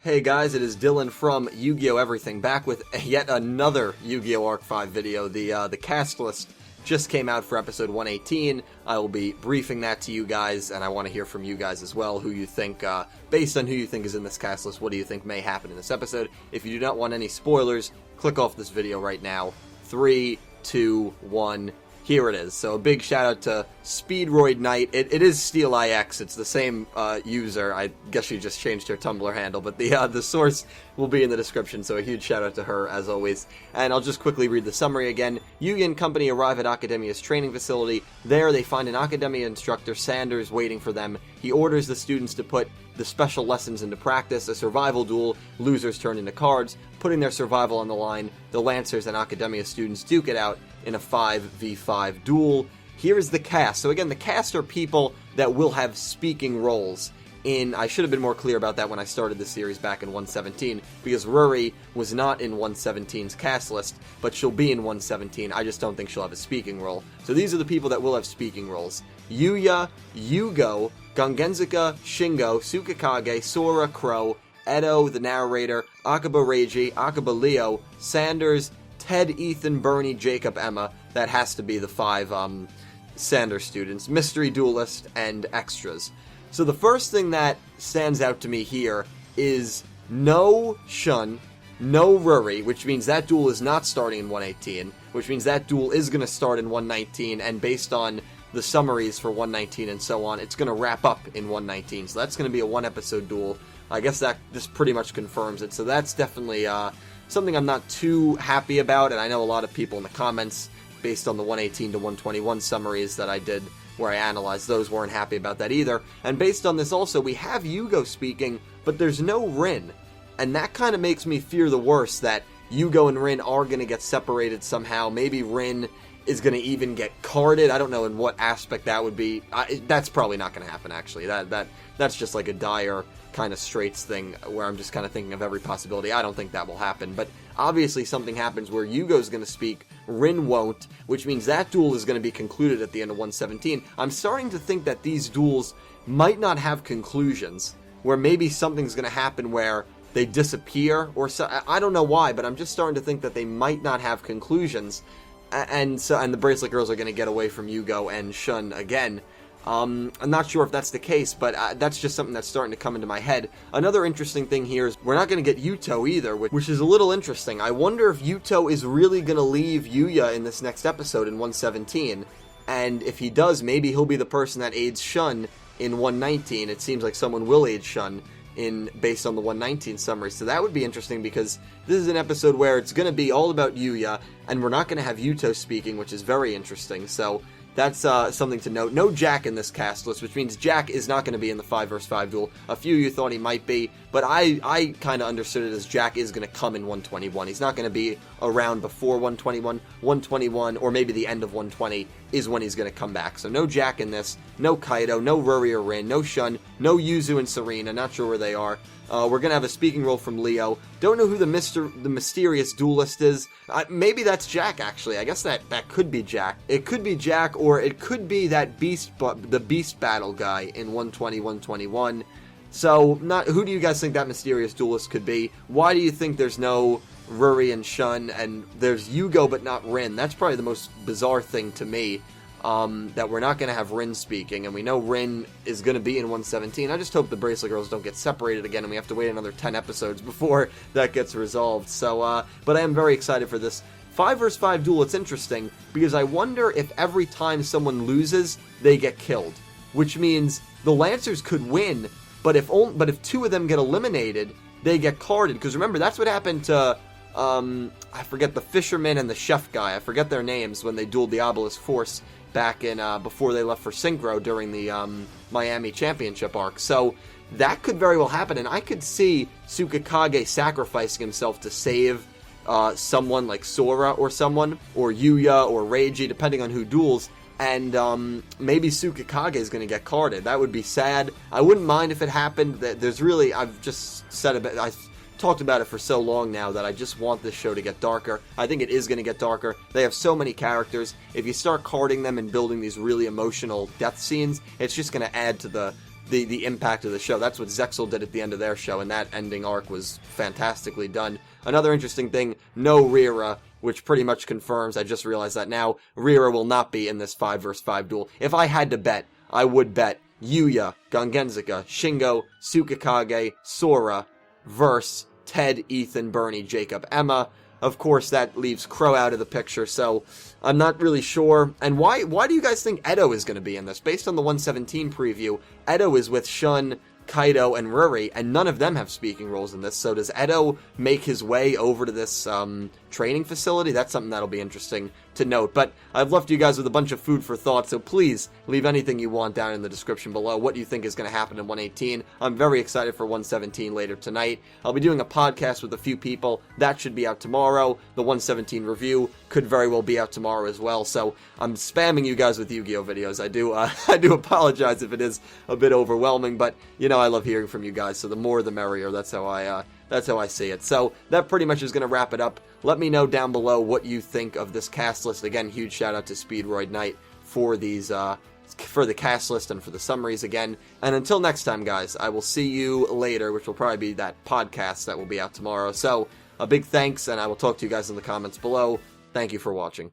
Hey guys, it is Dylan from Yu-Gi-Oh! Everything, back with yet another Yu-Gi-Oh! Arc 5 video. The cast list just came out for episode 118. I will be briefing that to you guys, and I want to hear from you guys as well, who you think, based on who you think is in this cast list, what do you think may happen in this episode? If you do not want any spoilers, click off this video right now. 3, 2, 1... Here it is. So a big shout out to Speedroid Knight. It is Steel IX. It's the same user. I guess she just changed her Tumblr handle, but the source will be in the description. So a huge shout out to her as always. And I'll just quickly read the summary again. Yugi and company arrive at Academia's training facility. There they find an Academia instructor, Sanders, waiting for them. He orders the students to put the special lessons into practice, a survival duel, losers turn into cards, putting their survival on the line. The Lancers and Academia students duke it out in a 5v5 duel. Here is the cast. So again, the cast are people that will have speaking roles in... I should have been more clear about that when I started the series back in 117, because Ruri was not in 117's cast list, but she'll be in 117. I just don't think she'll have a speaking role. So these are the people that will have speaking roles. Yuya, Yugioh, Gangenzaka, Shingo, Tsukikage, Sora, Crow, Edo, the narrator, Akaba Reiji, Akaba Leo, Sanders, Ted, Ethan, Bernie, Jacob, Emma. That has to be the 5 Sanders students. Mystery Duelist, and extras. So the first thing that stands out to me here is no Shun, no Ruri, which means that duel is not starting in 118, which means that duel is going to start in 119, and based on the summaries for 119 and so on, it's going to wrap up in 119. So that's going to be a 1-episode duel. I guess that this pretty much confirms it. So that's definitely something I'm not too happy about, and I know a lot of people in the comments, based on the 118 to 121 summaries that I did, where I analyzed those, weren't happy about that either. And based on this also, we have Yugioh speaking, but there's no Rin. And that kind of makes me fear the worst, that Yugioh and Rin are going to get separated somehow. Maybe Rin is going to even get carded. I don't know in what aspect that would be. That's probably not going to happen, actually. That's just like a dire kind of Straits thing, where I'm just kind of thinking of every possibility. I don't think that will happen, but obviously something happens where Yugioh's going to speak, Rin won't, which means that duel is going to be concluded at the end of 117. I'm starting to think that these duels might not have conclusions, where maybe something's going to happen where they disappear, or so. I don't know why, but I'm just starting to think that they might not have conclusions, and the Bracelet Girls are going to get away from Yugioh and Shun again. I'm not sure if that's the case, but that's just something that's starting to come into my head. Another interesting thing here is we're not going to get Yuto either, which is a little interesting. I wonder if Yuto is really going to leave Yuya in this next episode in 117, and if he does, maybe he'll be the person that aids Shun in 119. It seems like someone will aid Shun based on the 119 summary, so that would be interesting, because this is an episode where it's going to be all about Yuya, and we're not going to have Yuto speaking, which is very interesting, so that's something to note. No Jack in this cast list, which means Jack is not going to be in the 5 vs 5 duel. A few of you thought he might be, but I kind of understood it as Jack is going to come in 121. He's not going to be around before 121. 121, or maybe the end of 120, is when he's going to come back. So no Jack in this, no Kaido, no Ruri or Rin, no Shun, no Yuzu and Serena, not sure where they are. We're going to have a speaking role from Leo. Don't know who the mysterious duelist is. Maybe that's Jack, actually. I guess that could be Jack. It could be Jack, or it could be that the Beast Battle guy in 120, 121. So, who do you guys think that mysterious duelist could be? Why do you think there's no Ruri and Shun, and there's Yugioh but not Rin? That's probably the most bizarre thing to me. That we're not going to have Rin speaking, and we know Rin is going to be in 117. I just hope the Bracelet Girls don't get separated again, and we have to wait another 10 episodes before that gets resolved. So, but I am very excited for this 5 vs 5 duel. It's interesting, because I wonder if every time someone loses, they get killed. Which means the Lancers could win, but if 2 of them get eliminated, they get carded. Because remember, that's what happened to... I forget the fisherman and the chef guy. I forget their names when they dueled the Obelisk Force back in, before they left for Synchro during the, Miami Championship arc. So, that could very well happen, and I could see Tsukikage sacrificing himself to save, someone like Sora or someone, or Yuya or Reiji, depending on who duels, and, maybe Tsukikage is going to get carded. That would be sad. I wouldn't mind if it happened. There's really, I've just said a bit, I've talked about it for so long now that I just want this show to get darker. I think it is going to get darker. They have so many characters. If you start carding them and building these really emotional death scenes, it's just going to add to the the impact of the show. That's what Zexal did at the end of their show, and that ending arc was fantastically done. Another interesting thing, no Rira, which pretty much confirms, I just realized that now, Rira will not be in this 5 vs 5 duel. If I had to bet, I would bet Yuya, Gangenzaka, Shingo, Tsukikage, Sora versus Ted, Ethan, Bernie, Jacob, Emma. Of course, that leaves Crow out of the picture, so I'm not really sure. And why do you guys think Edo is going to be in this? Based on the 117 preview, Edo is with Shun, Kaido, and Ruri, and none of them have speaking roles in this. So does Edo make his way over to this training facility? That's something that'll be interesting to note. But I've left you guys with a bunch of food for thought, so please leave anything you want down in the description below. What you think is going to happen in 118. I'm very excited for 117 later tonight. I'll be doing a podcast with a few people. That should be out tomorrow. The 117 review could very well be out tomorrow as well. So I'm spamming you guys with Yu-Gi-Oh videos. I do apologize if it is a bit overwhelming, but you know I love hearing from you guys. So the more the merrier. That's how I see it. So that pretty much is going to wrap it up. Let me know down below what you think of this cast list. Again, huge shout out to Speedroid Knight for these for the cast list and for the summaries again. And until next time, guys, I will see you later, which will probably be that podcast that will be out tomorrow. So a big thanks, and I will talk to you guys in the comments below. Thank you for watching.